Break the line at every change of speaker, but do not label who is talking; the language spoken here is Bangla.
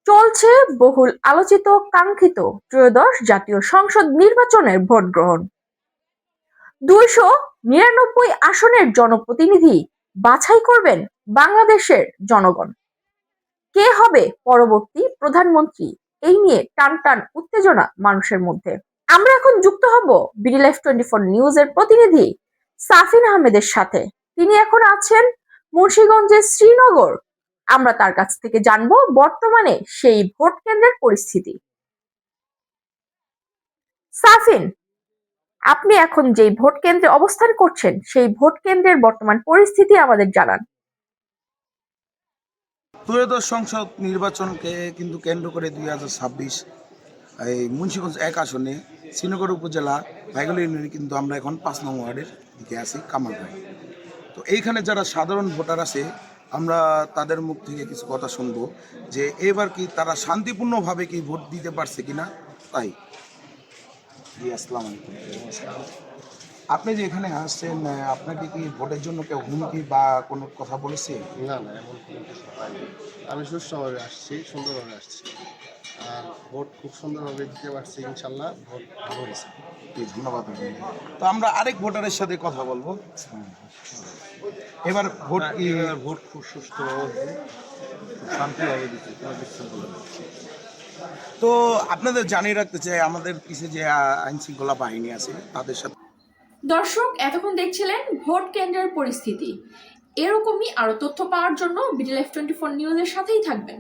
চলছে বহুল আলোচিত কাঙ্ক্ষিত ত্রয়োদশ জাতীয় সংসদ নির্বাচনের ভোট গ্রহণ। 299 আসনের জনপ্রতিনিধি বাছাই করবেন বাংলাদেশের জনগণ। কে হবে পরবর্তী প্রধানমন্ত্রী, এই নিয়ে টান টান উত্তেজনা মানুষের মধ্যে। আমরা এখন যুক্ত হব বিডি লাইভ 24 নিউজের প্রতিনিধি সাফিন আহমেদের সাথে। তিনি এখন আছেন মুন্সিগঞ্জের শ্রীনগর। আমরা তার কাছ থেকে জানবো বর্তমানে সেই ভোট কেন্দ্রের পরিস্থিতি। সাফিন, আপনি এখন যেই ভোট কেন্দ্রে অবস্থান করছেন সেই ভোট কেন্দ্রের বর্তমান পরিস্থিতি আমাদের জানান।
ত্রয়োদশ সংসদ নির্বাচনকে কিন্তু কেন্দ্র করে 2026 এই মুন্সিগঞ্জ 1 আসনে শ্রীনগর উপজেলা ভাইগল ইউনিয়নে কিন্তু আমরা এখন 5 নং ওয়ার্ডের দিকে আছি, কামারগাঁও। তো এইখানে যারা সাধারণ ভোটার আছে আমরা তাদের মুখ থেকে কিছু কথা শুনবো যে এবার কি তারা শান্তিপূর্ণভাবে কি ভোট দিতে পারছে কিনা। তাই জি, আসসালামু আলাইকুম। আপনি যে এখানে আসছেন, আপনাকে কি ভোটের জন্য কেউ হুমকি বা কোনো কথা বলেছে?
না, না, এমন কোনো কিছু হয়নি। আমি সুষ্ঠুভাবে আসছি, সুন্দরভাবে আসছি। আর ভোট খুব সুন্দরভাবে দিতে পারছি, ইনশাল্লাহ ভোট ভালো হয়েছে।
জি, ধন্যবাদ আপনাকে। তো আমরা আরেক ভোটারের সাথে কথা বলবো। এবার ভোট কি
ভোট খুব সুষ্ঠুভাবে শান্তিভাবে দিচ্ছে, কোনো বিশৃঙ্খলা নেই।
তো আপনাদের জানিয়ে রাখতে চাই আমাদের পিছে যে আইন শৃঙ্খলা বাহিনী আছে তাদের সাথে।
দর্শক, এতক্ষণ দেখছিলেন ভোট কেন্দ্রের পরিস্থিতি। এরকমই আরো তথ্য পাওয়ার জন্য বিডি লাইভ 24 নিউজের সাথেই থাকবেন।